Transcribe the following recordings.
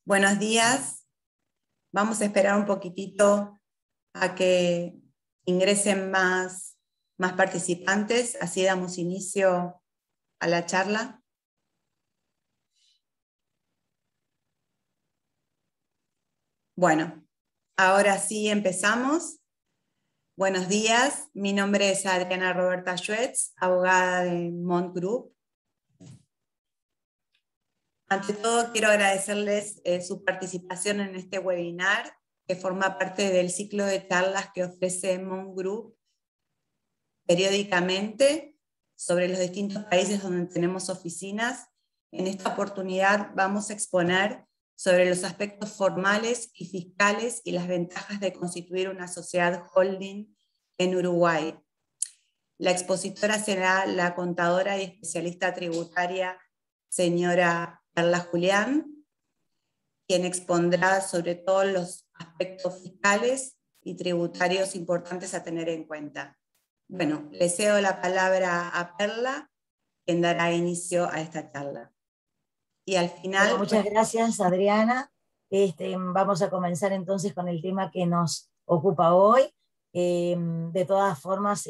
Buenos días. Vamos a esperar un poquitito a que ingresen más participantes, así damos inicio a la charla. Bueno, ahora sí empezamos. Buenos días, mi nombre es Adriana Roberta Schwetz, abogada de Mont Group. Ante todo, quiero agradecerles su participación en este webinar, que forma parte del ciclo de charlas que ofrece Mont Group periódicamente sobre los distintos países donde tenemos oficinas. En esta oportunidad vamos a exponer sobre los aspectos formales y fiscales y las ventajas de constituir una sociedad holding en Uruguay. La expositora será la contadora y especialista tributaria señora Carla Julián, quien expondrá sobre todos los aspectos fiscales y tributarios importantes a tener en cuenta. Bueno, le cedo la palabra a Perla, quien dará inicio a esta charla. Y al final... Bueno, muchas gracias, Adriana. Vamos a comenzar entonces con el tema que nos ocupa hoy. De todas formas,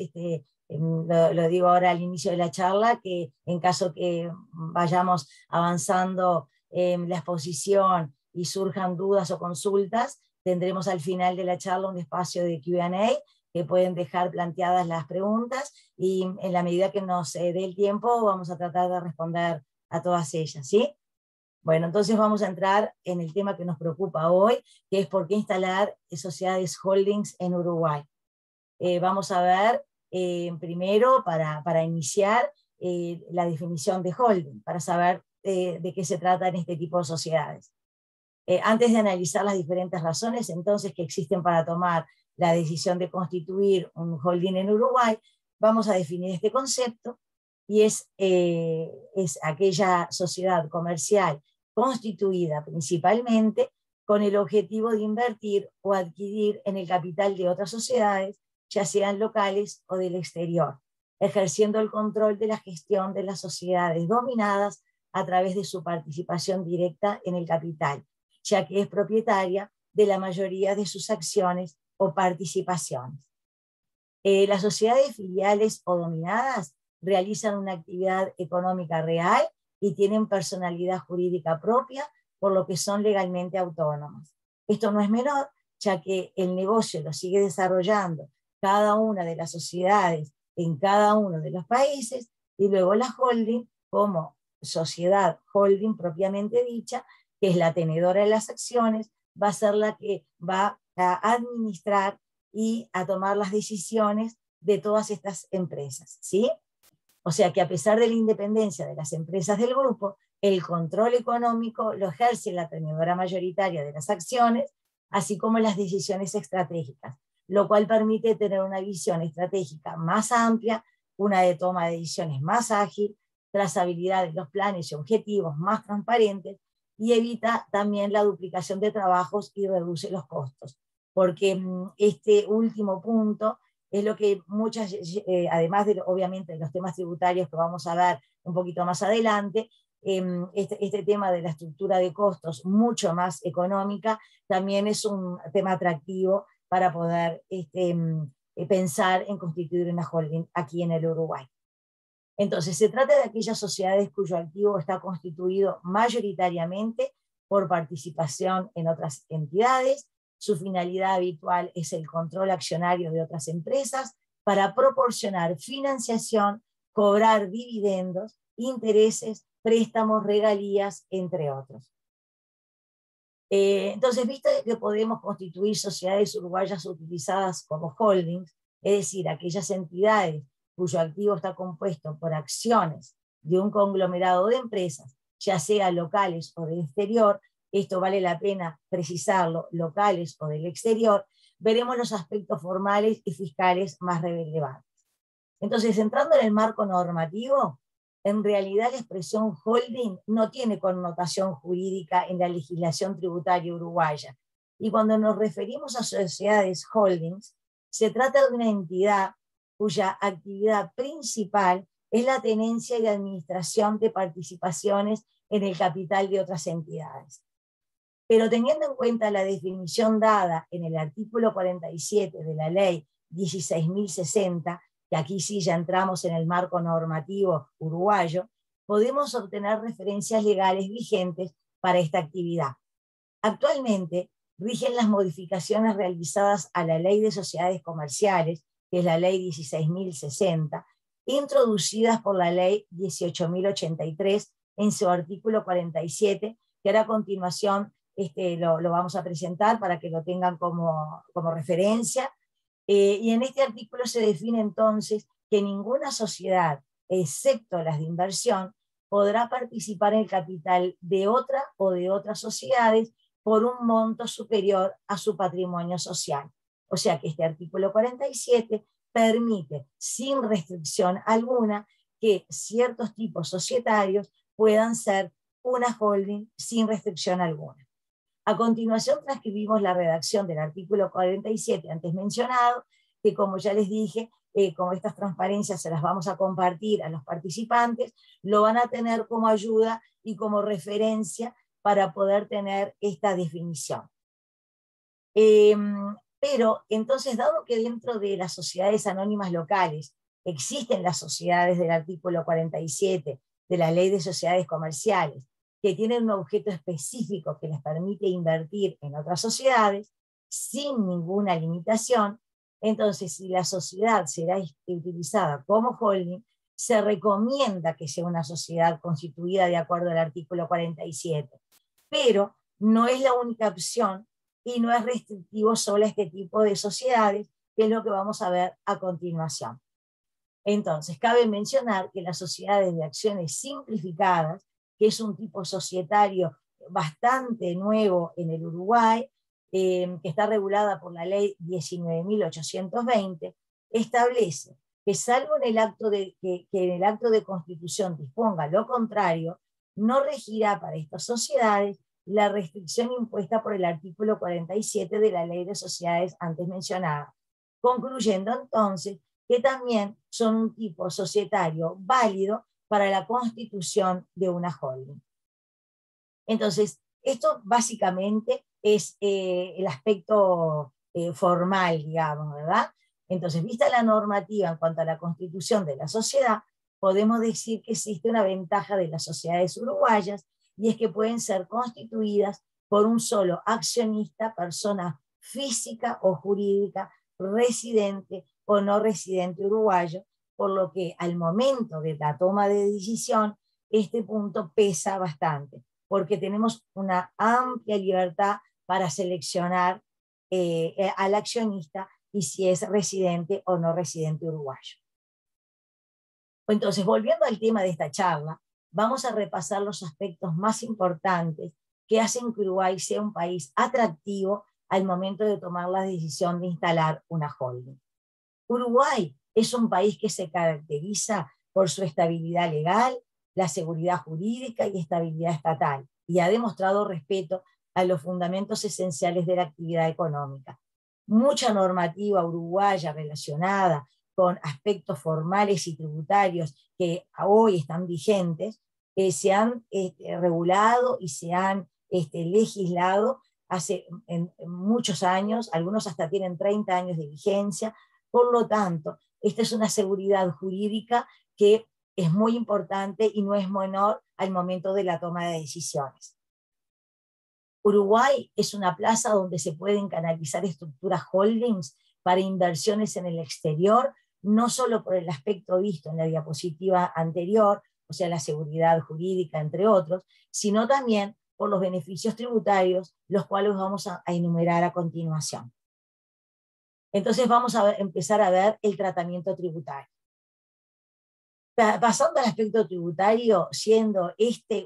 lo digo ahora al inicio de la charla, que en caso que vayamos avanzando en la exposición y surjan dudas o consultas, tendremos al final de la charla un espacio de Q&A, que pueden dejar planteadas las preguntas, y en la medida que nos dé el tiempo vamos a tratar de responder a todas ellas, ¿sí? Bueno, entonces vamos a entrar en el tema que nos preocupa hoy, que es por qué instalar sociedades holdings en Uruguay. Vamos a ver primero, para iniciar, la definición de holding, para saber de qué se trata en este tipo de sociedades. Antes de analizar las diferentes razones entonces que existen para tomar la decisión de constituir un holding en Uruguay, vamos a definir este concepto, y es aquella sociedad comercial constituida principalmente con el objetivo de invertir o adquirir en el capital de otras sociedades, ya sean locales o del exterior, ejerciendo el control de la gestión de las sociedades dominadas a través de su participación directa en el capital, ya que es propietaria de la mayoría de sus acciones o participaciones. Las sociedades filiales o dominadas realizan una actividad económica real y tienen personalidad jurídica propia, por lo que son legalmente autónomas. Esto no es menor, ya que el negocio lo sigue desarrollando cada una de las sociedades en cada uno de los países, y luego la holding, como sociedad holding propiamente dicha, que es la tenedora de las acciones, va a ser la que va a administrar y a tomar las decisiones de todas estas empresas, ¿sí? O sea que a pesar de la independencia de las empresas del grupo, el control económico lo ejerce la tenedora mayoritaria de las acciones, así como las decisiones estratégicas, lo cual permite tener una visión estratégica más amplia, una de toma de decisiones más ágil, trazabilidad de los planes y objetivos más transparentes, y evita también la duplicación de trabajos y reduce los costos. Porque este último punto es lo que muchas, además de obviamente de los temas tributarios que vamos a ver un poquito más adelante, este tema de la estructura de costos mucho más económica también es un tema atractivo para poder pensar en constituir una holding aquí en el Uruguay. Entonces, se trata de aquellas sociedades cuyo activo está constituido mayoritariamente por participación en otras entidades. Su finalidad habitual es el control accionario de otras empresas para proporcionar financiación, cobrar dividendos, intereses, préstamos, regalías, entre otros. Entonces, visto que podemos constituir sociedades uruguayas utilizadas como holdings, es decir, aquellas entidades cuyo activo está compuesto por acciones de un conglomerado de empresas, ya sea locales o del exterior, esto vale la pena precisarlo, locales o del exterior, veremos los aspectos formales y fiscales más relevantes. Entonces, entrando en el marco normativo, en realidad la expresión holding no tiene connotación jurídica en la legislación tributaria uruguaya. Y cuando nos referimos a sociedades holdings, se trata de una entidad cuya actividad principal es la tenencia y administración de participaciones en el capital de otras entidades. Pero teniendo en cuenta la definición dada en el artículo 47 de la ley 16.060, que aquí sí ya entramos en el marco normativo uruguayo, podemos obtener referencias legales vigentes para esta actividad. Actualmente rigen las modificaciones realizadas a la Ley de Sociedades Comerciales, que es la Ley 16.060, introducidas por la Ley 18.083 en su artículo 47, que ahora a continuación lo vamos a presentar para que lo tengan como referencia. Y en este artículo se define entonces que ninguna sociedad, excepto las de inversión, podrá participar en el capital de otra o de otras sociedades por un monto superior a su patrimonio social. O sea que este artículo 47 permite, sin restricción alguna, que ciertos tipos societarios puedan ser una holding sin restricción alguna. A continuación transcribimos la redacción del artículo 47 antes mencionado, que como ya les dije, como estas transparencias se las vamos a compartir a los participantes, lo van a tener como ayuda y como referencia para poder tener esta definición. Pero entonces, dado que dentro de las sociedades anónimas locales existen las sociedades del artículo 47 de la Ley de Sociedades Comerciales, que tienen un objeto específico que les permite invertir en otras sociedades sin ninguna limitación, entonces si la sociedad será utilizada como holding, se recomienda que sea una sociedad constituida de acuerdo al artículo 47, pero no es la única opción y no es restrictivo solo a este tipo de sociedades, que es lo que vamos a ver a continuación. Entonces, cabe mencionar que las sociedades de acciones simplificadas, que es un tipo societario bastante nuevo en el Uruguay, que está regulada por la ley 19.820, establece que salvo en el acto que en el acto de constitución disponga lo contrario, no regirá para estas sociedades la restricción impuesta por el artículo 47 de la ley de sociedades antes mencionada, concluyendo entonces que también son un tipo societario válido para la constitución de una holding. Entonces, esto básicamente es el aspecto formal, digamos, ¿verdad? Entonces, vista la normativa en cuanto a la constitución de la sociedad, podemos decir que existe una ventaja de las sociedades uruguayas, y es que pueden ser constituidas por un solo accionista, persona física o jurídica, residente o no residente uruguayo, por lo que al momento de la toma de decisión, este punto pesa bastante, porque tenemos una amplia libertad para seleccionar al accionista y si es residente o no residente uruguayo. Entonces, volviendo al tema de esta charla, vamos a repasar los aspectos más importantes que hacen que Uruguay sea un país atractivo al momento de tomar la decisión de instalar una holding. Uruguay es un país que se caracteriza por su estabilidad legal, la seguridad jurídica y estabilidad estatal, y ha demostrado respeto a los fundamentos esenciales de la actividad económica. Mucha normativa uruguaya relacionada con aspectos formales y tributarios que hoy están vigentes, se han regulado y se han legislado hace en muchos años, algunos hasta tienen 30 años de vigencia. Por lo tanto, esta es una seguridad jurídica que es muy importante y no es menor al momento de la toma de decisiones. Uruguay es una plaza donde se pueden canalizar estructuras holdings para inversiones en el exterior, no solo por el aspecto visto en la diapositiva anterior, o sea, la seguridad jurídica, entre otros, sino también por los beneficios tributarios, los cuales vamos a enumerar a continuación. Entonces vamos a empezar a ver el tratamiento tributario. Pasando al aspecto tributario, siendo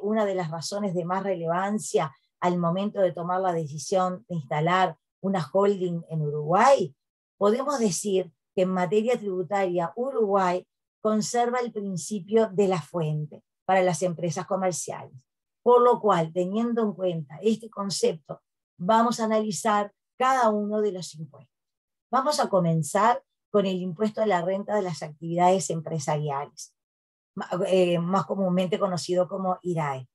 una de las razones de más relevancia al momento de tomar la decisión de instalar una holding en Uruguay, podemos decir que en materia tributaria Uruguay conserva el principio de la fuente para las empresas comerciales. Por lo cual, teniendo en cuenta este concepto, vamos a analizar cada uno de los impuestos. Vamos a comenzar con el impuesto a la renta de las actividades empresariales, más comúnmente conocido como IRAE.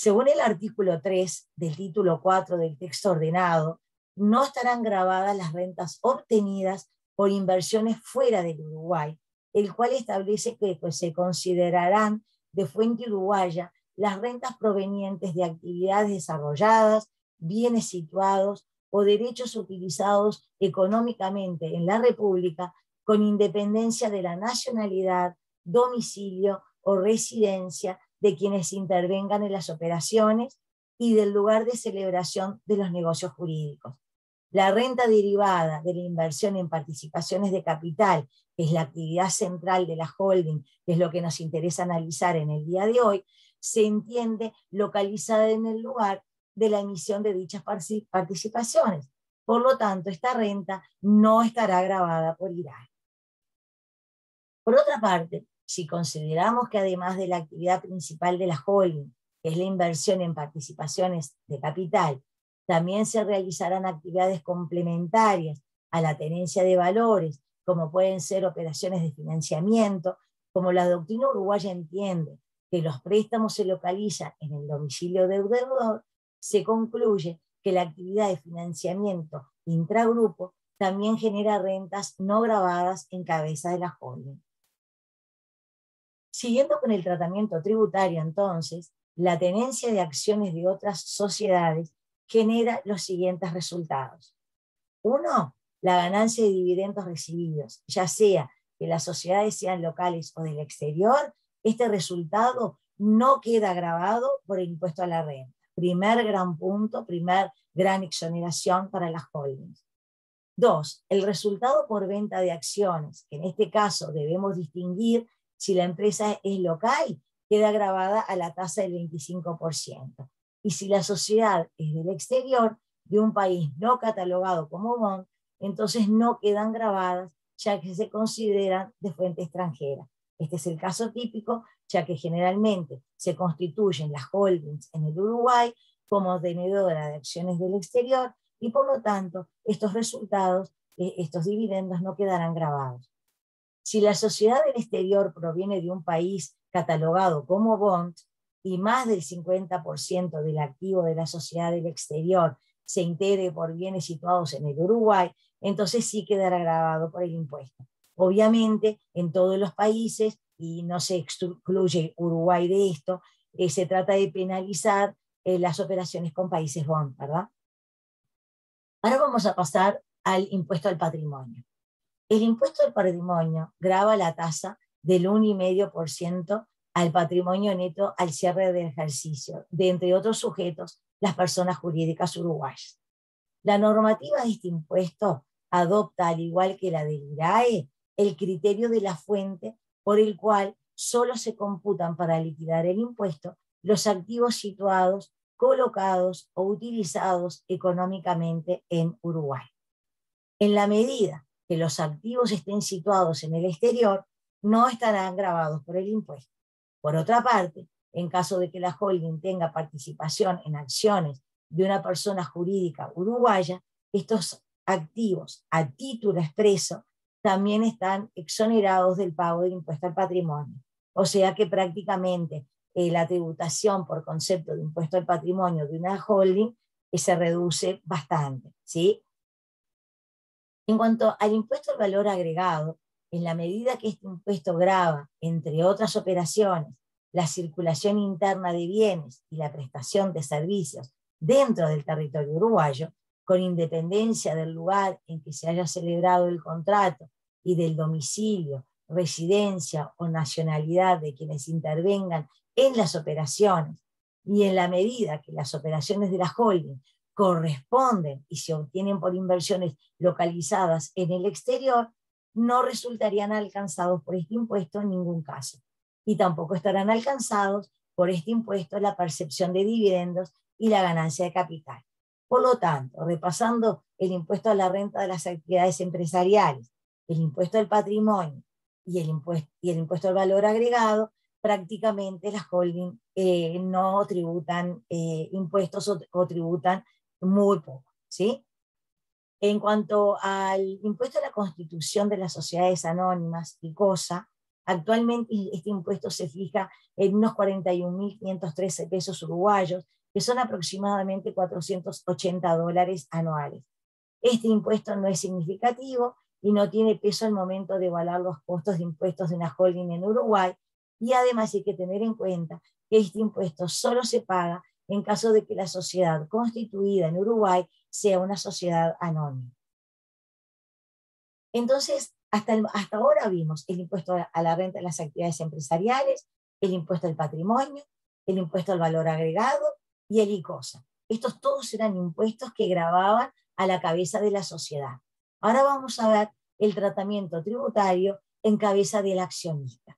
Según el artículo 3 del título 4 del texto ordenado, no estarán gravadas las rentas obtenidas por inversiones fuera del Uruguay, el cual establece que pues, se considerarán de fuente uruguaya las rentas provenientes de actividades desarrolladas, bienes situados o derechos utilizados económicamente en la República con independencia de la nacionalidad, domicilio o residencia de quienes intervengan en las operaciones y del lugar de celebración de los negocios jurídicos. La renta derivada de la inversión en participaciones de capital, que es la actividad central de la holding, que es lo que nos interesa analizar en el día de hoy, se entiende localizada en el lugar de la emisión de dichas participaciones. Por lo tanto, esta renta no estará gravada por IRAE. Por otra parte, si consideramos que además de la actividad principal de la holding, que es la inversión en participaciones de capital, también se realizarán actividades complementarias a la tenencia de valores, como pueden ser operaciones de financiamiento, como la doctrina uruguaya entiende que los préstamos se localizan en el domicilio del deudor, se concluye que la actividad de financiamiento intragrupo también genera rentas no gravadas en cabeza de la holding. Siguiendo con el tratamiento tributario, entonces, la tenencia de acciones de otras sociedades genera los siguientes resultados. Uno, la ganancia de dividendos recibidos, ya sea que las sociedades sean locales o del exterior, este resultado no queda gravado por el impuesto a la renta. Primer gran punto, primer gran exoneración para las holdings. Dos, el resultado por venta de acciones, que en este caso debemos distinguir si la empresa es local, queda gravada a la tasa del 25%. Y si la sociedad es del exterior, de un país no catalogado como bond, entonces no quedan gravadas, ya que se consideran de fuente extranjera. Este es el caso típico, ya que generalmente se constituyen las holdings en el Uruguay como tenedora de acciones del exterior y por lo tanto estos resultados, estos dividendos no quedarán gravados. Si la sociedad del exterior proviene de un país catalogado como bond y más del 50% del activo de la sociedad del exterior se integre por bienes situados en el Uruguay, entonces sí quedará gravado por el impuesto. Obviamente, en todos los países, y no se excluye Uruguay de esto, se trata de penalizar las operaciones con países bond, ¿verdad? Ahora vamos a pasar al impuesto al patrimonio. El impuesto al patrimonio grava la tasa del 1,5% al patrimonio neto al cierre del ejercicio, de entre otros sujetos, las personas jurídicas uruguayas. La normativa de este impuesto adopta, al igual que la del IRAE, el criterio de la fuente por el cual solo se computan para liquidar el impuesto los activos situados, colocados o utilizados económicamente en Uruguay. En la medida que los activos estén situados en el exterior, no estarán gravados por el impuesto. Por otra parte, en caso de que la holding tenga participación en acciones de una persona jurídica uruguaya, estos activos a título expreso también están exonerados del pago del impuesto al patrimonio. O sea que prácticamente la tributación por concepto de impuesto al patrimonio de una holding se reduce bastante, ¿sí? En cuanto al impuesto al valor agregado, en la medida que este impuesto grava, entre otras operaciones, la circulación interna de bienes y la prestación de servicios dentro del territorio uruguayo, con independencia del lugar en que se haya celebrado el contrato y del domicilio, residencia o nacionalidad de quienes intervengan en las operaciones, y en la medida que las operaciones de la holding corresponden y se obtienen por inversiones localizadas en el exterior, no resultarían alcanzados por este impuesto en ningún caso. Y tampoco estarán alcanzados por este impuesto la percepción de dividendos y la ganancia de capital. Por lo tanto, repasando el impuesto a la renta de las actividades empresariales, el impuesto al patrimonio y el impuesto al valor agregado, prácticamente las holding no tributan impuestos o tributan muy poco, ¿sí? En cuanto al impuesto a la constitución de las sociedades anónimas y cosa, Actualmente este impuesto se fija en unos 41.513 pesos uruguayos, que son aproximadamente $480 anuales. Este impuesto no es significativo y no tiene peso al momento de evaluar los costos de impuestos de una holding en Uruguay, y además hay que tener en cuenta que este impuesto solo se paga en caso de que la sociedad constituida en Uruguay sea una sociedad anónima. Entonces, hasta ahora vimos el impuesto a la renta de las actividades empresariales, el impuesto al patrimonio, el impuesto al valor agregado y el ICOSA. Estos todos eran impuestos que gravaban a la cabeza de la sociedad. Ahora vamos a ver el tratamiento tributario en cabeza del accionista.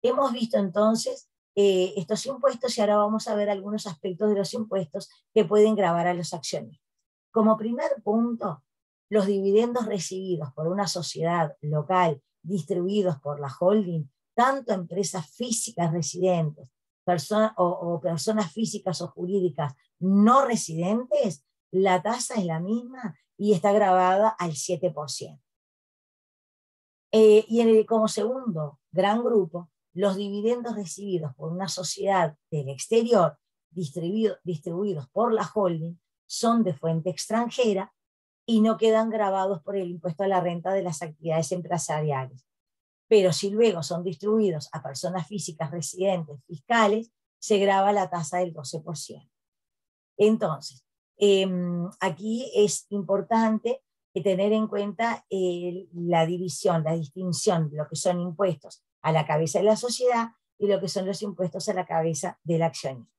Hemos visto entonces estos impuestos y ahora vamos a ver algunos aspectos de los impuestos que pueden gravar a los accionistas. Como primer punto, los dividendos recibidos por una sociedad local distribuidos por la holding, tanto empresas físicas residentes o personas físicas o jurídicas no residentes, la tasa es la misma y está gravada al 7%. Como segundo gran grupo, los dividendos recibidos por una sociedad del exterior distribuidos por la holding son de fuente extranjera y no quedan gravados por el impuesto a la renta de las actividades empresariales. Pero si luego son distribuidos a personas físicas residentes fiscales, se grava la tasa del 12%. Entonces, aquí es importante tener en cuenta la división, la distinción de lo que son impuestos a la cabeza de la sociedad y lo que son los impuestos a la cabeza del accionista.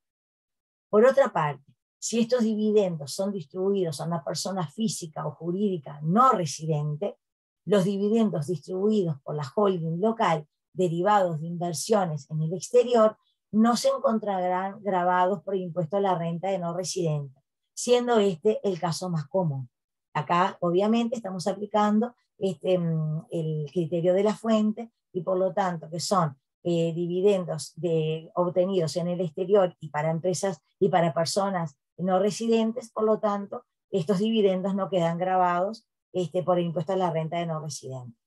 Por otra parte, si estos dividendos son distribuidos a una persona física o jurídica no residente, los dividendos distribuidos por la holding local derivados de inversiones en el exterior no se encontrarán gravados por el impuesto a la renta de no residente, siendo este el caso más común. Acá, obviamente, estamos aplicando el criterio de la fuente y, por lo tanto, que son dividendos obtenidos en el exterior y para empresas y para personas no residentes, por lo tanto, estos dividendos no quedan gravados por el impuesto a la renta de no residente.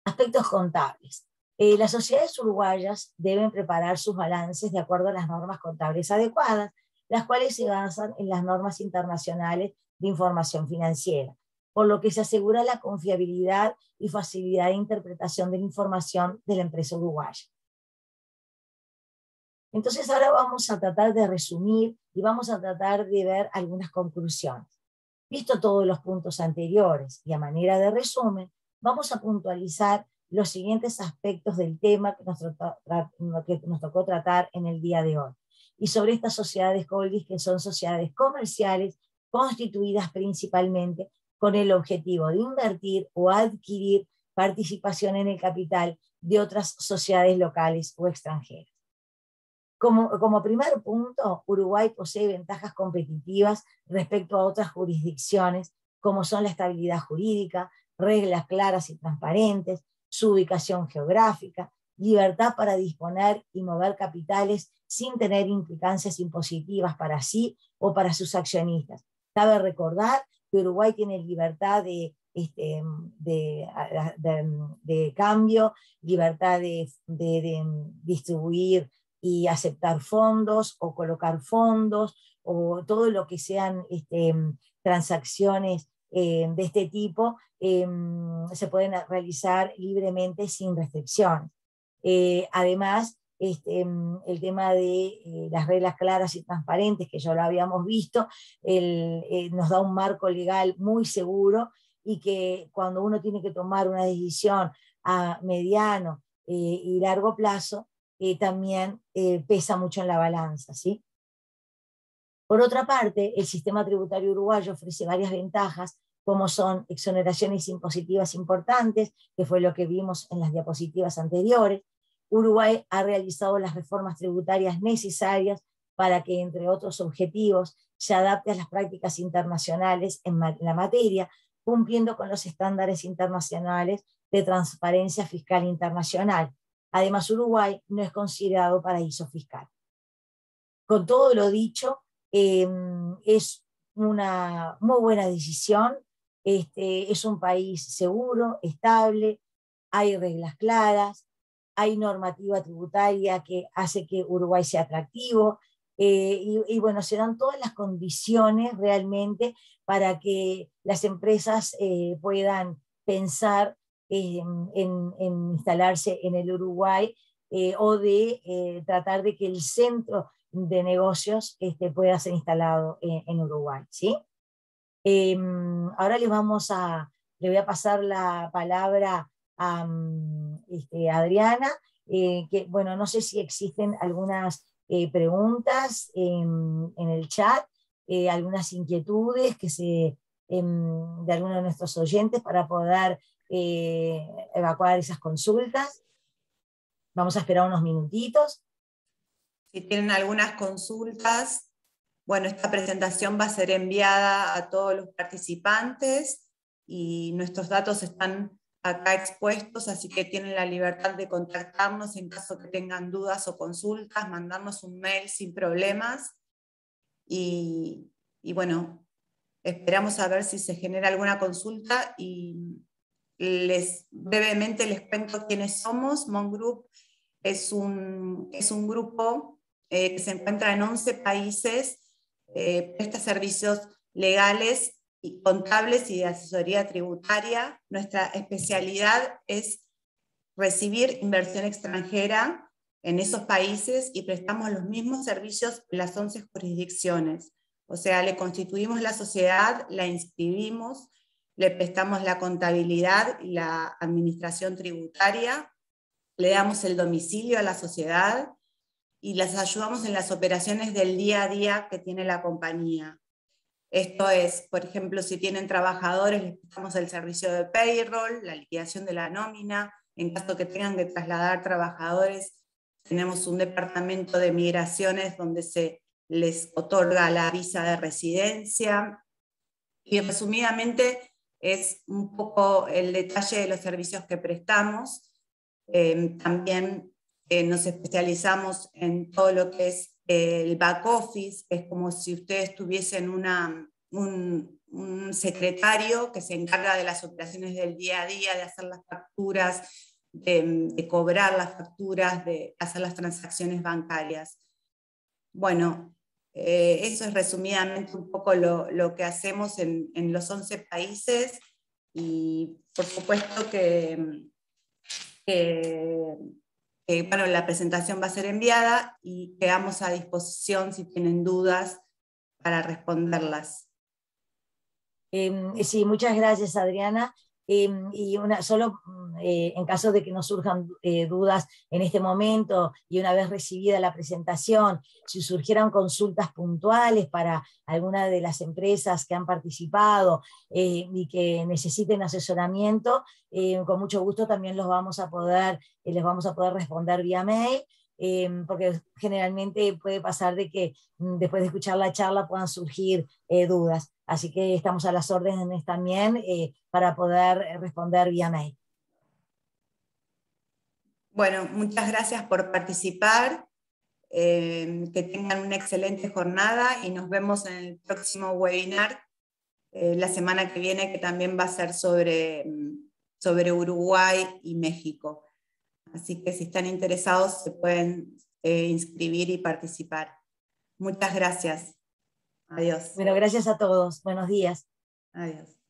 Aspectos contables. Las sociedades uruguayas deben preparar sus balances de acuerdo a las normas contables adecuadas, las cuales se basan en las normas internacionales de información financiera, por lo que se asegura la confiabilidad y facilidad de interpretación de la información de la empresa uruguaya. Entonces ahora vamos a tratar de resumir y vamos a tratar de ver algunas conclusiones. Visto todos los puntos anteriores y a manera de resumen, vamos a puntualizar los siguientes aspectos del tema que nos tocó tratar en el día de hoy, y sobre estas sociedades holdings, que son sociedades comerciales constituidas principalmente con el objetivo de invertir o adquirir participación en el capital de otras sociedades locales o extranjeras. Como primer punto, Uruguay posee ventajas competitivas respecto a otras jurisdicciones, como son la estabilidad jurídica, reglas claras y transparentes, su ubicación geográfica, libertad para disponer y mover capitales sin tener implicancias impositivas para sí o para sus accionistas. Cabe recordar que Uruguay tiene libertad de cambio, libertad de distribuir y aceptar fondos o colocar fondos o todo lo que sean transacciones de este tipo se pueden realizar libremente sin restricciones. Además, el tema de las reglas claras y transparentes, que ya lo habíamos visto, nos da un marco legal muy seguro, y que cuando uno tiene que tomar una decisión a mediano y largo plazo, también pesa mucho en la balanza, ¿sí? Por otra parte, el sistema tributario uruguayo ofrece varias ventajas, como son exoneraciones impositivas importantes, que fue lo que vimos en las diapositivas anteriores. Uruguay ha realizado las reformas tributarias necesarias para que, entre otros objetivos, se adapte a las prácticas internacionales en la materia, cumpliendo con los estándares internacionales de transparencia fiscal internacional. Además, Uruguay no es considerado paraíso fiscal. Con todo lo dicho, es una muy buena decisión. Es un país seguro, estable, hay reglas claras, hay normativa tributaria que hace que Uruguay sea atractivo, y bueno, se dan todas las condiciones realmente para que las empresas puedan pensar en instalarse en el Uruguay, o de tratar de que el centro de negocios pueda ser instalado en Uruguay, ¿sí? Ahora le voy a pasar la palabra a Adriana, que bueno, no sé si existen algunas preguntas en el chat, algunas inquietudes de algunos de nuestros oyentes para poder evacuar esas consultas. Vamos a esperar unos minutitos. Si tienen algunas consultas, bueno, esta presentación va a ser enviada a todos los participantes y nuestros datos están acá expuestos, así que tienen la libertad de contactarnos en caso que tengan dudas o consultas, mandarnos un mail sin problemas. Y bueno, esperamos a ver si se genera alguna consulta y brevemente les cuento quiénes somos. Mon Group es un grupo que se encuentra en 11 países, presta servicios legales y contables y de asesoría tributaria. Nuestra especialidad es recibir inversión extranjera en esos países y prestamos los mismos servicios en las 11 jurisdicciones. O sea, le constituimos la sociedad, la inscribimos, le prestamos la contabilidad y la administración tributaria, le damos el domicilio a la sociedad y las ayudamos en las operaciones del día a día que tiene la compañía. Esto es, por ejemplo, si tienen trabajadores, les prestamos el servicio de payroll, la liquidación de la nómina. En caso que tengan que trasladar trabajadores, tenemos un departamento de migraciones donde se les otorga la visa de residencia. Y resumidamente es un poco el detalle de los servicios que prestamos. También nos especializamos en todo lo que es el back office, que es como si ustedes tuviesen un secretario que se encarga de las operaciones del día a día, de hacer las facturas, de cobrar las facturas, de hacer las transacciones bancarias. Bueno, eso es resumidamente un poco lo que hacemos en los 11 países, y por supuesto que bueno, la presentación va a ser enviada y quedamos a disposición si tienen dudas para responderlas. Sí, muchas gracias, Adriana. Y solo en caso de que nos surjan dudas en este momento y una vez recibida la presentación, si surgieran consultas puntuales para alguna de las empresas que han participado y que necesiten asesoramiento, con mucho gusto también les vamos a poder responder vía mail. Porque generalmente puede pasar de que después de escuchar la charla puedan surgir dudas. Así que estamos a las órdenes también para poder responder vía mail. Bueno, muchas gracias por participar, que tengan una excelente jornada y nos vemos en el próximo webinar la semana que viene, que también va a ser sobre Uruguay y México. Así que si están interesados se pueden inscribir y participar. Muchas gracias. Adiós. Bueno, gracias a todos. Buenos días. Adiós.